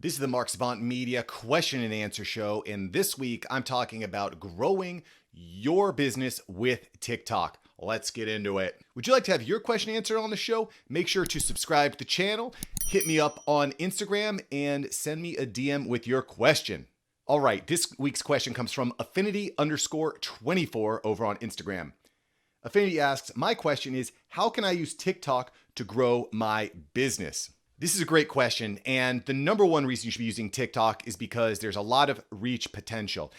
This is the Mark Savant Media question and answer show, and this week I'm talking about growing your business with TikTok. Let's get into it. Would you like to have your question answered on the show? Make sure to subscribe to the channel, hit me up on Instagram, and send me a DM with your question. All right, this week's question comes from Affinity_24 over on Instagram. Affinity asks, my question is, how can I use TikTok to grow my business? This is a great question, and the number one reason you should be using TikTok is because there's a lot of reach potential.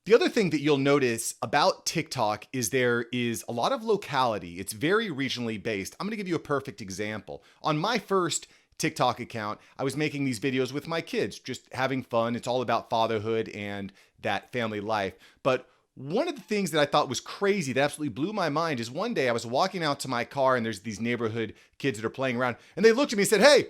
The other thing that you'll notice about TikTok is there is a lot of locality. It's very regionally based. I'm going to give you a perfect example. On my first TikTok account, I was making these videos with my kids, just having fun. It's all about fatherhood and that family life. But one of the things that I thought was crazy, that absolutely blew my mind, is one day I was walking out to my car and there's these neighborhood kids that are playing around, and they looked at me and said, "Hey,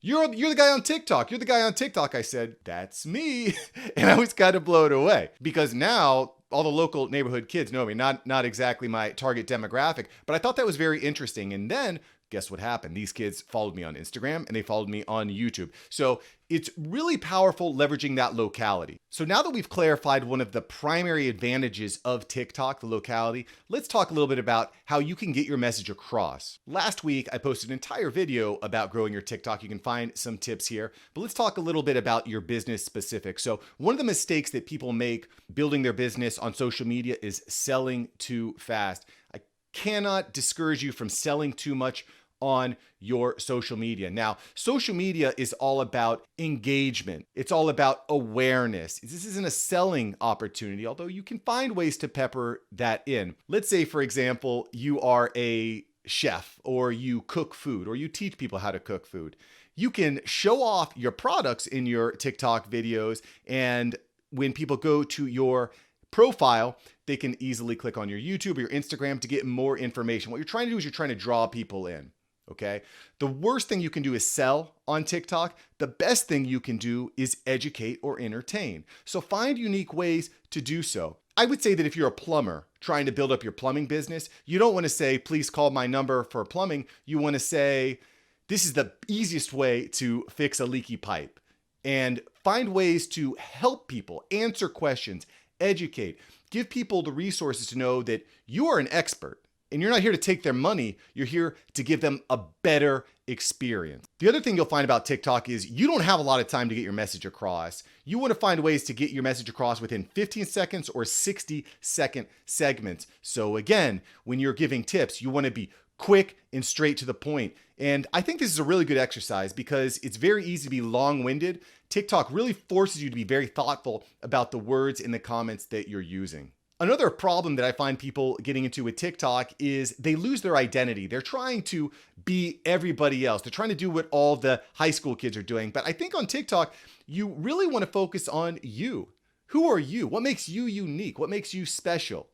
you're the guy on TikTok. You're the guy on TikTok." I said, "That's me." And I was kind of blown away because now all the local neighborhood kids know me, not exactly my target demographic, but I thought that was very interesting. And then guess what happened? These kids followed me on Instagram and they followed me on YouTube. So it's really powerful leveraging that locality. So now that we've clarified one of the primary advantages of TikTok, the locality, let's talk a little bit about how you can get your message across. Last week, I posted an entire video about growing your TikTok. You can find some tips here, but let's talk a little bit about your business specific. So one of the mistakes that people make building their business on social media is selling too fast. I cannot discourage you from selling too much on your social media. Now, social media is all about engagement. It's all about awareness. This isn't a selling opportunity, although you can find ways to pepper that in. Let's say, for example, you are a chef or you cook food or you teach people how to cook food. You can show off your products in your TikTok videos, and when people go to your profile, they can easily click on your YouTube or your Instagram to get more information. What you're trying to do is you're trying to draw people in. Okay. The worst thing you can do is sell on TikTok. The best thing you can do is educate or entertain. So find unique ways to do so. I would say that if you're a plumber trying to build up your plumbing business, you don't want to say, "Please call my number for plumbing." You want to say, "This is the easiest way to fix a leaky pipe," and find ways to help people, answer questions, educate, give people the resources to know that you are an expert. And you're not here to take their money. You're here to give them a better experience. The other thing you'll find about TikTok is you don't have a lot of time to get your message across. You want to find ways to get your message across within 15 seconds or 60-second segments. So again, when you're giving tips, you want to be quick and straight to the point. And I think this is a really good exercise because it's very easy to be long-winded. TikTok really forces you to be very thoughtful about the words in the comments that you're using. Another problem that I find people getting into with TikTok is they lose their identity. They're trying to be everybody else. They're trying to do what all the high school kids are doing. But I think on TikTok, you really want to focus on you. Who are you? What makes you unique? What makes you special?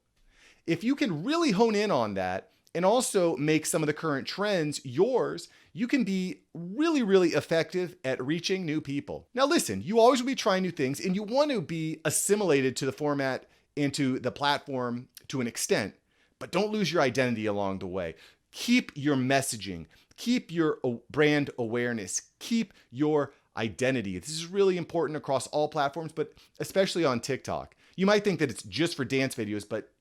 If you can really hone in on that and also make some of the current trends yours, you can be really, really effective at reaching new people. Now listen, you always will be trying new things and you want to be assimilated to the format, into the platform to an extent, but don't lose your identity along the way. Keep your messaging, keep your brand awareness, keep your identity. This is really important across all platforms, but especially on TikTok. You might think that it's just for dance videos, but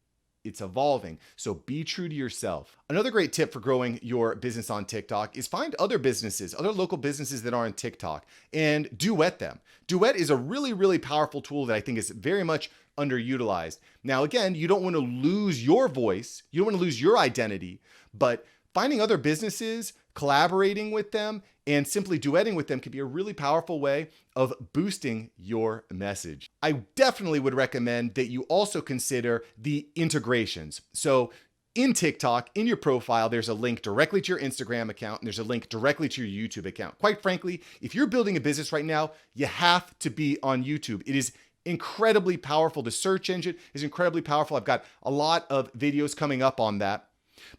it's evolving. So be true to yourself. Another great tip for growing your business on TikTok is find other businesses, other local businesses that are on TikTok, and duet them. Duet is a really, really powerful tool that I think is very much underutilized. Now, again, you don't want to lose your voice. You don't want to lose your identity, but finding other businesses, collaborating with them, and simply duetting with them can be a really powerful way of boosting your message. I definitely would recommend that you also consider the integrations. So in TikTok, in your profile, there's a link directly to your Instagram account, and there's a link directly to your YouTube account. Quite frankly, if you're building a business right now, you have to be on YouTube. It is incredibly powerful. The search engine is incredibly powerful. I've got a lot of videos coming up on that.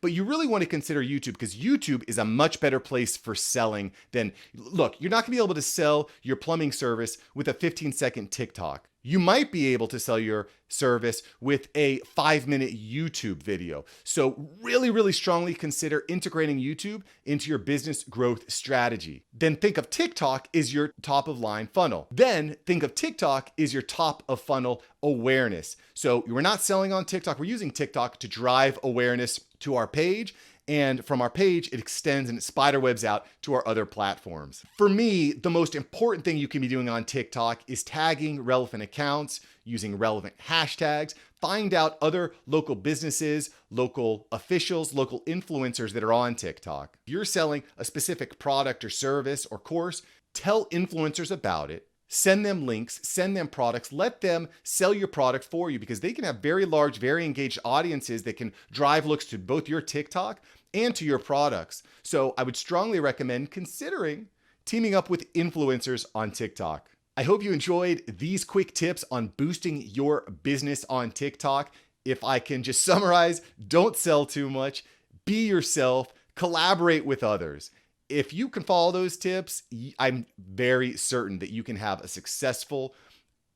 But you really want to consider YouTube because YouTube is a much better place for selling than, look, you're not going to be able to sell your plumbing service with a 15-second TikTok. You might be able to sell your service with a 5-minute YouTube video. So really strongly consider integrating YouTube into your business growth strategy. Then think of TikTok as your top of line funnel. Then think of TikTok as your top of funnel awareness. So we're not selling on TikTok. We're using TikTok to drive awareness to our page. And from our page, it extends and it spiderwebs out to our other platforms. For me, the most important thing you can be doing on TikTok is tagging relevant accounts, using relevant hashtags, find out other local businesses, local officials, local influencers that are on TikTok. If you're selling a specific product or service or course, tell influencers about it. Send them links, send them products, let them sell your product for you because they can have very large, very engaged audiences that can drive looks to both your TikTok and to your products. So I would strongly recommend considering teaming up with influencers on TikTok. I hope you enjoyed these quick tips on boosting your business on TikTok. If I can just summarize, don't sell too much, be yourself, collaborate with others. If you can follow those tips, I'm very certain that you can have a successful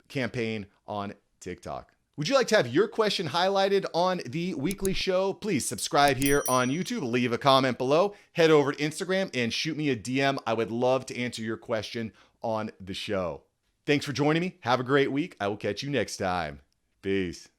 campaign on TikTok. Would you like to have your question highlighted on the weekly show? Please subscribe here on YouTube, leave a comment below, head over to Instagram and shoot me a DM. I would love to answer your question on the show. Thanks for joining me. Have a great week. I will catch you next time. Peace.